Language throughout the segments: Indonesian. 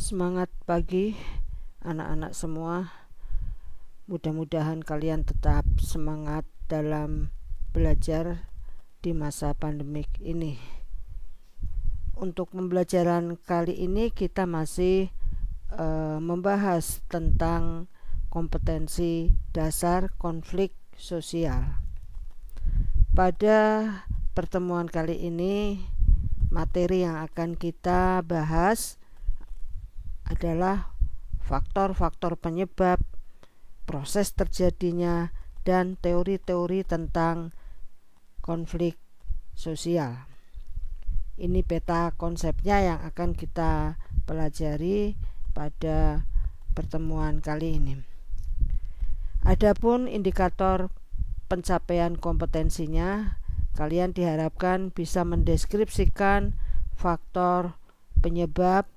Semangat pagi anak-anak semua. Mudah-mudahan kalian tetap semangat dalam belajar di masa pandemik ini. Untuk pembelajaran kali ini kita masih membahas tentang kompetensi dasar konflik sosial. Pada pertemuan kali ini, materi yang akan kita bahas adalah faktor-faktor penyebab, proses terjadinya, dan teori-teori tentang konflik sosial. Ini peta konsepnya yang akan kita pelajari pada pertemuan kali ini. Adapun indikator pencapaian kompetensinya, kalian diharapkan bisa mendeskripsikan faktor penyebab,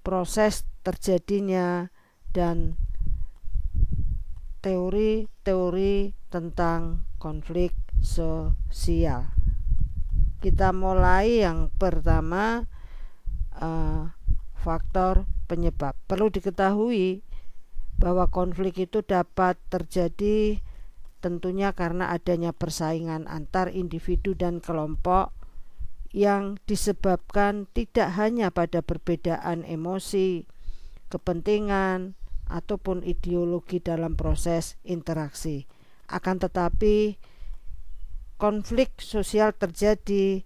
proses terjadinya, dan teori-teori tentang konflik sosial. Kita mulai yang pertama, faktor penyebab. Perlu diketahui bahwa konflik itu dapat terjadi tentunya karena adanya persaingan antar individu dan kelompok yang disebabkan tidak hanya pada perbedaan emosi, kepentingan, ataupun ideologi dalam proses interaksi. Akan tetapi, konflik sosial terjadi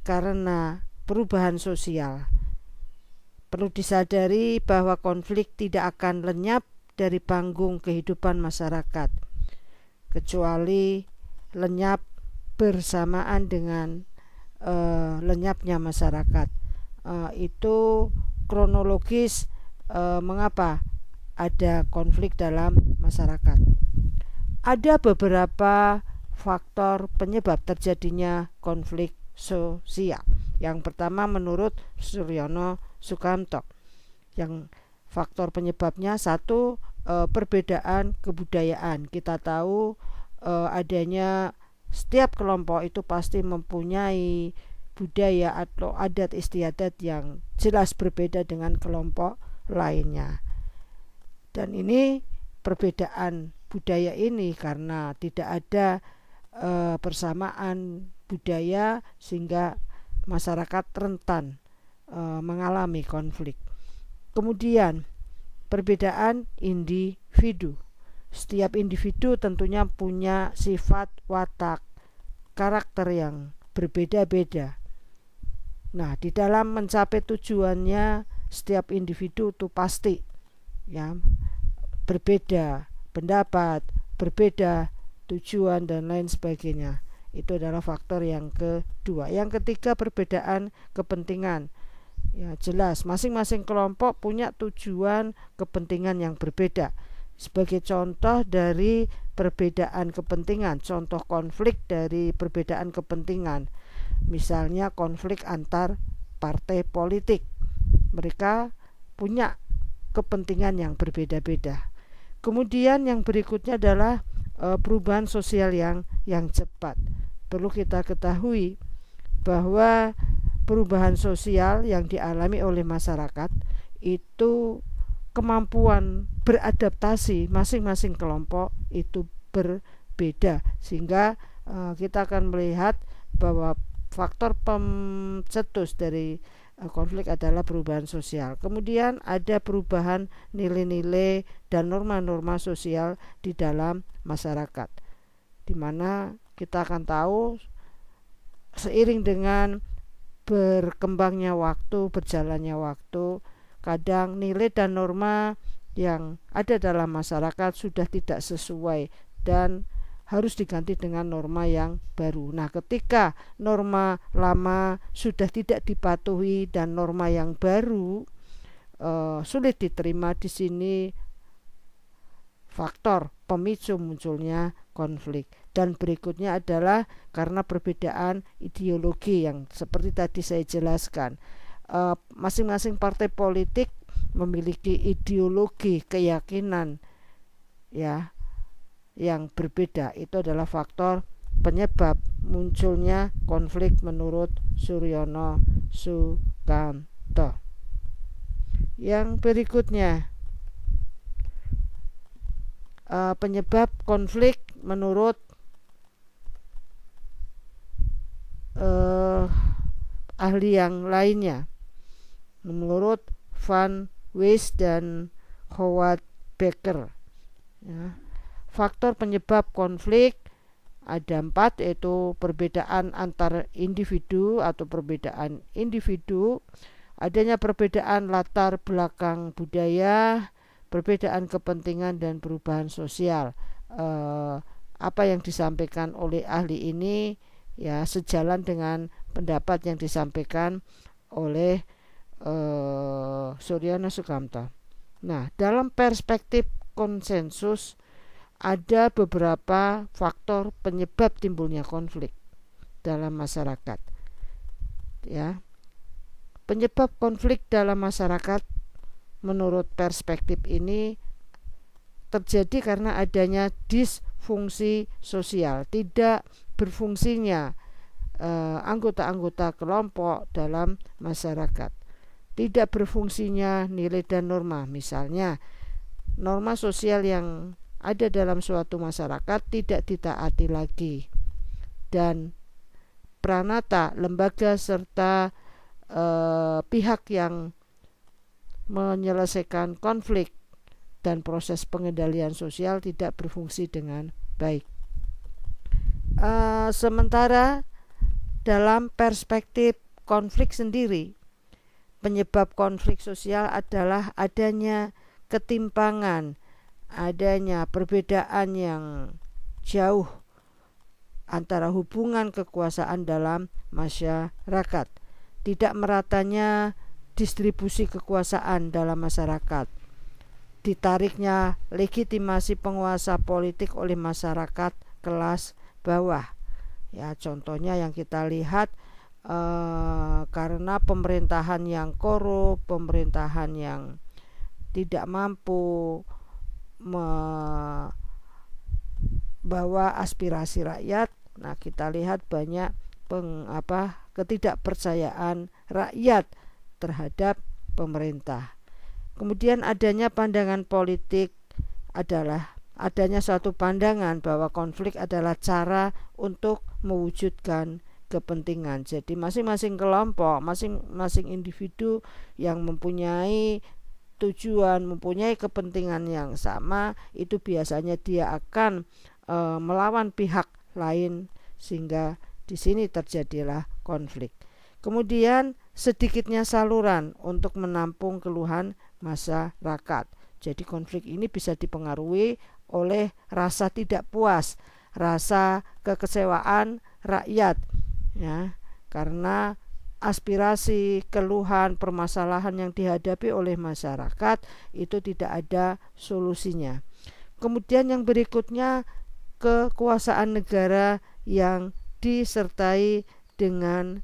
karena perubahan sosial. Perlu disadari bahwa konflik tidak akan lenyap dari panggung kehidupan masyarakat, kecuali lenyap bersamaan dengan lenyapnya masyarakat. Itu kronologis mengapa ada konflik dalam masyarakat. Ada beberapa faktor penyebab terjadinya konflik sosial. Yang pertama menurut Suryono Sukamto, yang faktor penyebabnya satu, perbedaan kebudayaan. Kita tahu adanya setiap kelompok itu pasti mempunyai budaya atau adat istiadat yang jelas berbeda dengan kelompok lainnya. Dan ini perbedaan budaya ini karena tidak ada persamaan budaya sehingga masyarakat rentan mengalami konflik. Kemudian perbedaan individu. Setiap individu tentunya punya sifat, watak, karakter yang berbeda-beda. Nah, di dalam mencapai tujuannya setiap individu itu pasti ya berbeda pendapat, berbeda tujuan, dan lain sebagainya. Itu adalah faktor yang kedua. Yang ketiga, perbedaan kepentingan. Ya, jelas masing-masing kelompok punya tujuan kepentingan yang berbeda. Sebagai contoh dari perbedaan kepentingan, contoh konflik dari perbedaan kepentingan, misalnya konflik antar partai politik. Mereka punya kepentingan yang berbeda-beda. Kemudian yang berikutnya adalah perubahan sosial yang cepat. Perlu kita ketahui bahwa perubahan sosial yang dialami oleh masyarakat itu kemampuan beradaptasi masing-masing kelompok itu berbeda, sehingga kita akan melihat bahwa faktor pencetus dari konflik adalah perubahan sosial. Kemudian ada perubahan nilai-nilai dan norma-norma sosial di dalam masyarakat, di mana kita akan tahu seiring dengan berkembangnya waktu, berjalannya waktu, kadang nilai dan norma yang ada dalam masyarakat sudah tidak sesuai dan harus diganti dengan norma yang baru. Nah, ketika norma lama sudah tidak dipatuhi dan norma yang baru sulit diterima, di sini faktor pemicu munculnya konflik. Dan berikutnya adalah karena perbedaan ideologi yang seperti tadi saya jelaskan. Masing-masing partai politik memiliki ideologi, keyakinan ya yang berbeda. Itu adalah faktor penyebab munculnya konflik menurut Suryono Sukamto. Yang berikutnya, penyebab konflik menurut ahli yang lainnya, menurut Van Wees dan Howard Becker. Ya. Faktor penyebab konflik ada 4, yaitu perbedaan antar individu atau perbedaan individu, adanya perbedaan latar belakang budaya, perbedaan kepentingan dan perubahan sosial. Apa yang disampaikan oleh ahli ini ya sejalan dengan pendapat yang disampaikan oleh Suryana Sukamta. Nah, dalam perspektif konsensus ada beberapa faktor penyebab timbulnya konflik dalam masyarakat. Ya. Penyebab konflik dalam masyarakat menurut perspektif ini terjadi karena adanya disfungsi sosial, tidak berfungsinya anggota-anggota kelompok dalam masyarakat, tidak berfungsinya nilai dan norma. Misalnya, norma sosial yang ada dalam suatu masyarakat tidak ditaati lagi, dan pranata, lembaga serta pihak yang menyelesaikan konflik dan proses pengendalian sosial tidak berfungsi dengan baik. Sementara dalam perspektif konflik sendiri, penyebab konflik sosial adalah adanya ketimpangan, adanya perbedaan yang jauh antara hubungan kekuasaan dalam masyarakat, tidak meratanya distribusi kekuasaan dalam masyarakat, ditariknya legitimasi penguasa politik oleh masyarakat kelas bawah. Ya, contohnya yang kita lihat karena pemerintahan yang korup, pemerintahan yang tidak mampu membawa aspirasi rakyat. Nah, kita lihat banyak ketidakpercayaan rakyat terhadap pemerintah. Kemudian adanya pandangan politik adalah adanya suatu pandangan bahwa konflik adalah cara untuk mewujudkan kepentingan. Jadi masing-masing kelompok, masing-masing individu yang mempunyai tujuan, mempunyai kepentingan yang sama, itu biasanya dia akan melawan pihak lain, sehingga di sini terjadilah konflik. Kemudian sedikitnya saluran untuk menampung keluhan masyarakat. Jadi konflik ini bisa dipengaruhi oleh rasa tidak puas, rasa kekecewaan rakyat, ya, karena aspirasi, keluhan, permasalahan yang dihadapi oleh masyarakat itu tidak ada solusinya. Kemudian yang berikutnya, kekuasaan negara yang disertai dengan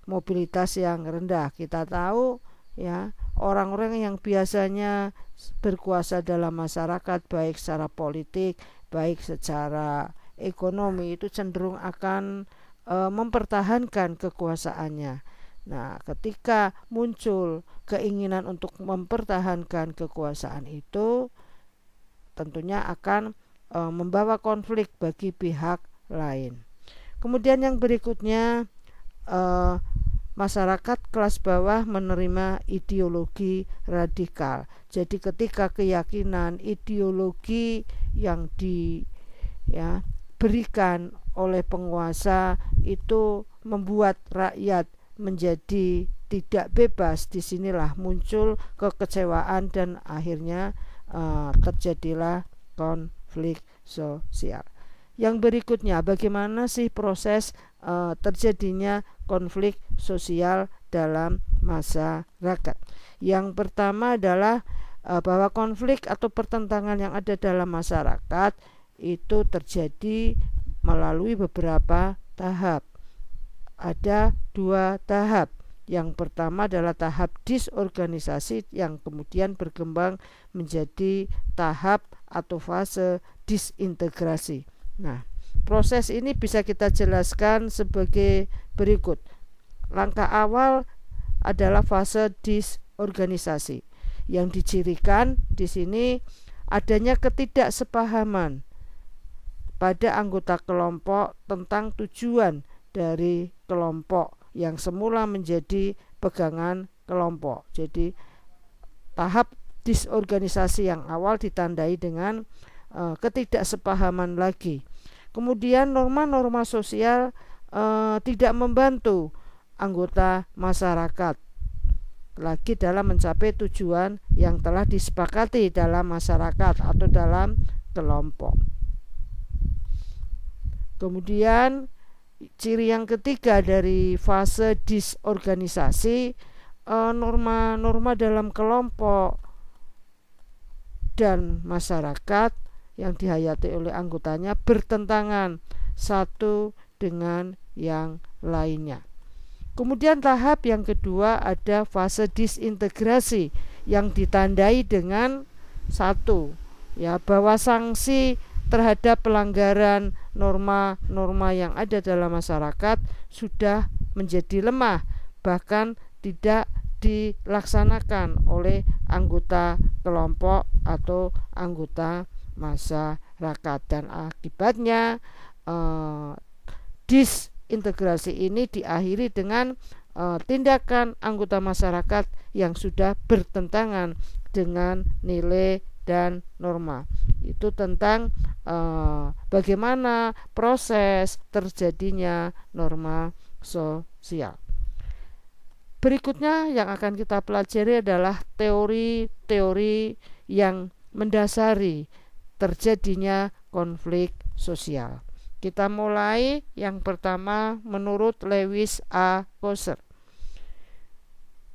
mobilitas yang rendah. Kita tahu ya, orang-orang yang biasanya berkuasa dalam masyarakat, baik secara politik, baik secara ekonomi, itu cenderung akan mempertahankan kekuasaannya. Nah, ketika muncul keinginan untuk mempertahankan kekuasaan itu, tentunya akan membawa konflik bagi pihak lain. Kemudian yang berikutnya, masyarakat kelas bawah menerima ideologi radikal. Jadi ketika keyakinan ideologi yang diberikan oleh penguasa itu membuat rakyat menjadi tidak bebas, disinilah muncul kekecewaan dan akhirnya terjadilah konflik sosial. Yang berikutnya, bagaimana sih proses terjadinya konflik sosial dalam masyarakat? Yang pertama adalah bahwa konflik atau pertentangan yang ada dalam masyarakat itu terjadi melalui beberapa tahap. Ada 2 tahap. Yang pertama adalah tahap disorganisasi yang kemudian berkembang menjadi tahap atau fase disintegrasi. Nah, proses ini bisa kita jelaskan sebagai berikut. Langkah awal adalah fase disorganisasi. organisasi. Yang dicirikan di sini adanya ketidaksepahaman pada anggota kelompok tentang tujuan dari kelompok yang semula menjadi pegangan kelompok. Jadi tahap disorganisasi yang awal ditandai dengan ketidaksepahaman lagi. Kemudian norma-norma sosial tidak membantu anggota masyarakat lagi dalam mencapai tujuan yang telah disepakati dalam masyarakat atau dalam kelompok. Kemudian ciri yang ketiga dari fase disorganisasi, norma-norma dalam kelompok dan masyarakat yang dihayati oleh anggotanya bertentangan satu dengan yang lainnya. Kemudian tahap yang kedua ada fase disintegrasi yang ditandai dengan satu, bahwa sanksi terhadap pelanggaran norma-norma yang ada dalam masyarakat sudah menjadi lemah, bahkan tidak dilaksanakan oleh anggota kelompok atau anggota masyarakat, dan akibatnya disintegrasi ini diakhiri dengan tindakan anggota masyarakat yang sudah bertentangan dengan nilai dan norma. Itu tentang bagaimana proses terjadinya norma sosial. Berikutnya yang akan kita pelajari adalah teori-teori yang mendasari terjadinya konflik sosial. Kita mulai yang pertama menurut Lewis A. Coser.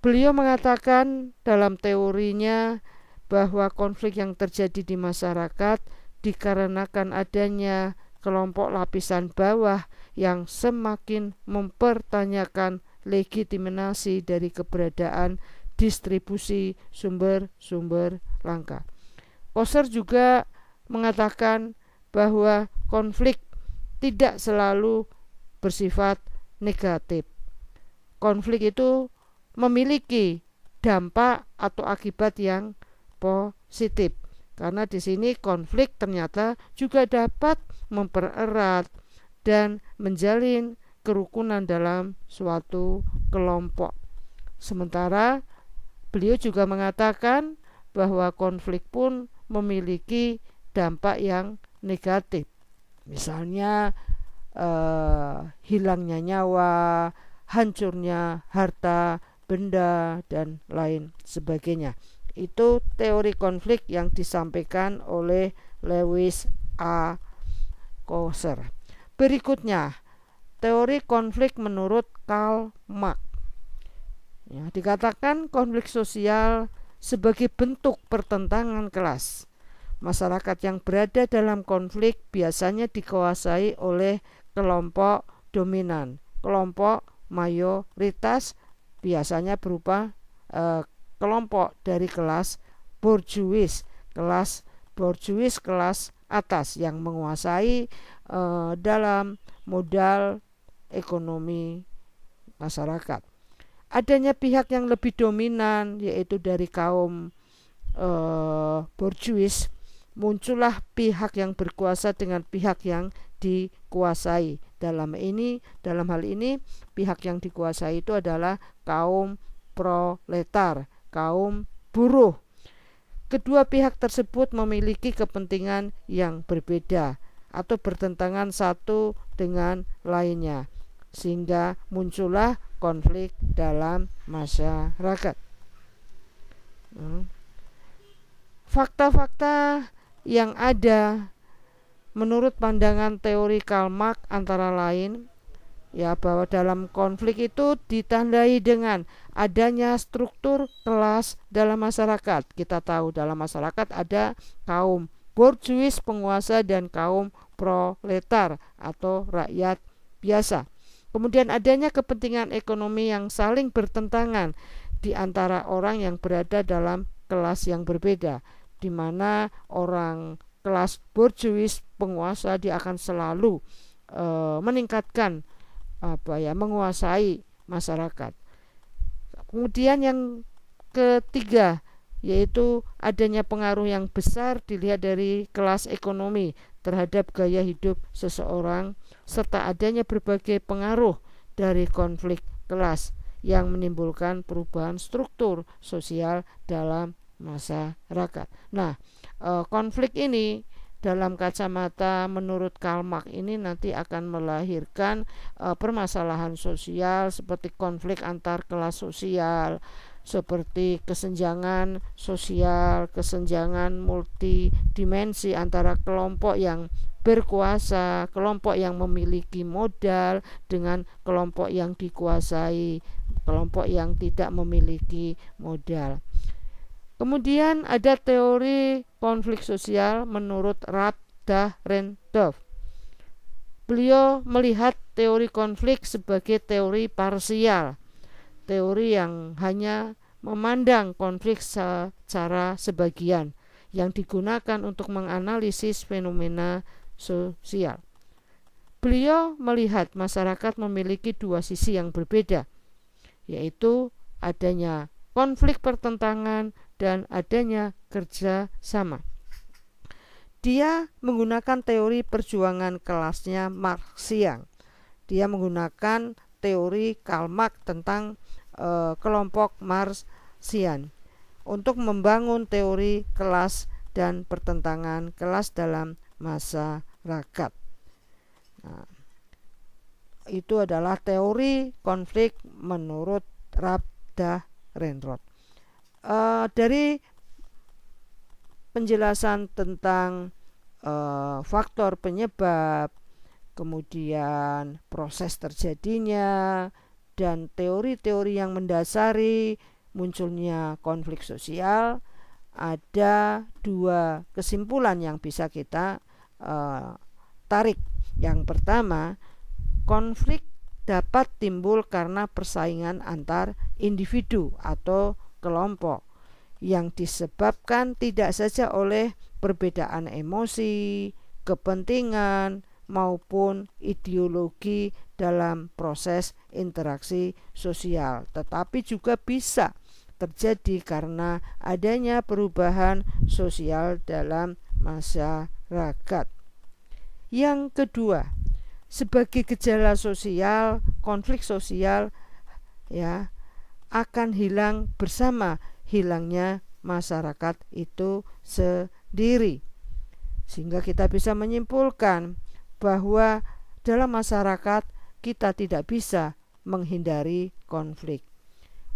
Beliau mengatakan dalam teorinya bahwa konflik yang terjadi di masyarakat dikarenakan adanya kelompok lapisan bawah yang semakin mempertanyakan legitimasi dari keberadaan distribusi sumber-sumber langka. Coser juga mengatakan bahwa konflik tidak selalu bersifat negatif. Konflik itu memiliki dampak atau akibat yang positif. Karena di sini konflik ternyata juga dapat mempererat dan menjalin kerukunan dalam suatu kelompok. Sementara beliau juga mengatakan bahwa konflik pun memiliki dampak yang negatif. Misalnya hilangnya nyawa, hancurnya harta, benda, dan lain sebagainya. Itu teori konflik yang disampaikan oleh Lewis A. Coser. Berikutnya, teori konflik menurut Karl Marx. Dikatakan konflik sosial sebagai bentuk pertentangan kelas. Masyarakat yang berada dalam konflik biasanya dikuasai oleh kelompok dominan. Kelompok mayoritas biasanya berupa kelompok dari kelas borjuis, kelas atas yang menguasai dalam modal ekonomi masyarakat. Adanya pihak yang lebih dominan yaitu dari kaum borjuis, muncullah pihak yang berkuasa dengan pihak yang dikuasai. Dalam hal ini pihak yang dikuasai itu adalah kaum proletar, kaum buruh. Kedua pihak tersebut memiliki kepentingan yang berbeda atau bertentangan satu dengan lainnya, sehingga muncullah konflik dalam masyarakat. Fakta-fakta yang ada menurut pandangan teori Karl Marx antara lain bahwa dalam konflik itu ditandai dengan adanya struktur kelas dalam masyarakat. Kita tahu dalam masyarakat ada kaum borjuis penguasa dan kaum proletar atau rakyat biasa. Kemudian adanya kepentingan ekonomi yang saling bertentangan di antara orang yang berada dalam kelas yang berbeda, di mana orang kelas borjuis penguasa dia akan selalu meningkatkan menguasai masyarakat. Kemudian yang ketiga, yaitu adanya pengaruh yang besar dilihat dari kelas ekonomi terhadap gaya hidup seseorang, serta adanya berbagai pengaruh dari konflik kelas yang menimbulkan perubahan struktur sosial dalam masyarakat. Nah, konflik ini dalam kacamata menurut Karl Marx ini nanti akan melahirkan permasalahan sosial seperti konflik antar kelas sosial, seperti kesenjangan sosial, kesenjangan multidimensi antara kelompok yang berkuasa, kelompok yang memiliki modal dengan kelompok yang dikuasai, kelompok yang tidak memiliki modal. Kemudian ada teori konflik sosial menurut Rath Dahrendorf. Beliau melihat teori konflik sebagai teori parsial, teori yang hanya memandang konflik secara sebagian, yang digunakan untuk menganalisis fenomena sosial. Beliau melihat masyarakat memiliki dua sisi yang berbeda, yaitu adanya konflik pertentangan dan adanya kerja sama. Dia menggunakan teori perjuangan kelasnya Marxian. Dia menggunakan teori Karl Marx tentang kelompok Marxian untuk membangun teori kelas dan pertentangan kelas dalam masyarakat. Nah, itu adalah teori konflik menurut Rath Dahrendorf. Dari penjelasan tentang faktor penyebab, kemudian proses terjadinya, dan teori-teori yang mendasari munculnya konflik sosial, ada dua kesimpulan yang bisa kita tarik. Yang pertama, konflik dapat timbul karena persaingan antar individu atau kelompok yang disebabkan tidak saja oleh perbedaan emosi, kepentingan, maupun ideologi dalam proses interaksi sosial, tetapi juga bisa terjadi karena adanya perubahan sosial dalam masyarakat. Yang kedua, sebagai gejala sosial, konflik sosial akan hilang bersama hilangnya masyarakat itu sendiri. Sehingga kita bisa menyimpulkan bahwa dalam masyarakat kita tidak bisa menghindari konflik.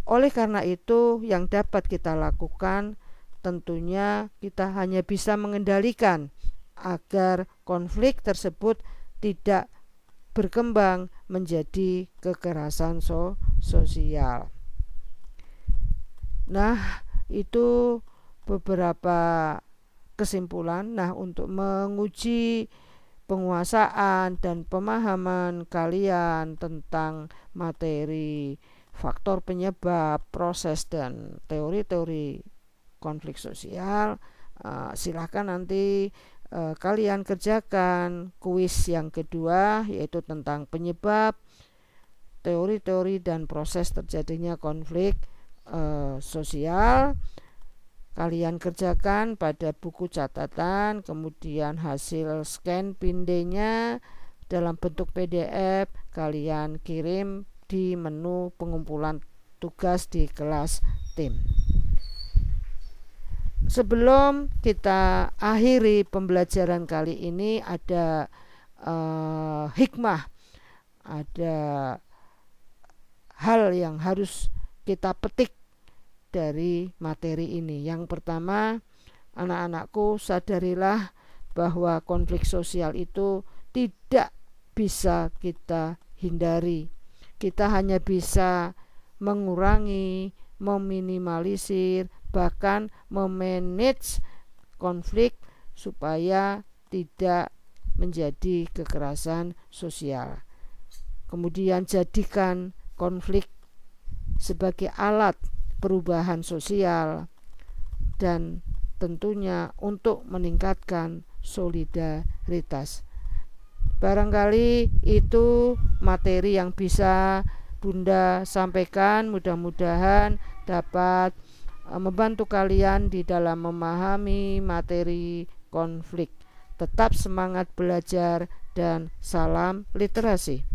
Oleh karena itu, yang dapat kita lakukan tentunya kita hanya bisa mengendalikan agar konflik tersebut tidak berkembang menjadi kekerasan sosial. Nah, itu beberapa kesimpulan. Nah, untuk menguji penguasaan dan pemahaman kalian tentang materi faktor penyebab, proses, dan teori-teori konflik sosial, silahkan nanti kalian kerjakan kuis yang kedua, yaitu tentang penyebab, teori-teori, dan proses terjadinya konflik sosial. Kalian kerjakan pada buku catatan, kemudian hasil scan pindenya dalam bentuk PDF kalian kirim di menu pengumpulan tugas di kelas tim. Sebelum kita akhiri pembelajaran kali ini, ada hikmah, ada hal yang harus kita petik dari materi ini. Yang pertama, anak-anakku, sadarilah bahwa konflik sosial itu tidak bisa kita hindari. Kita hanya bisa mengurangi, meminimalisir, bahkan memanage konflik supaya tidak menjadi kekerasan sosial. Kemudian jadikan konflik sebagai alat perubahan sosial dan tentunya untuk meningkatkan solidaritas. Barangkali itu materi yang bisa Bunda sampaikan, mudah-mudahan dapat membantu kalian di dalam memahami materi konflik. Tetap semangat belajar dan salam literasi.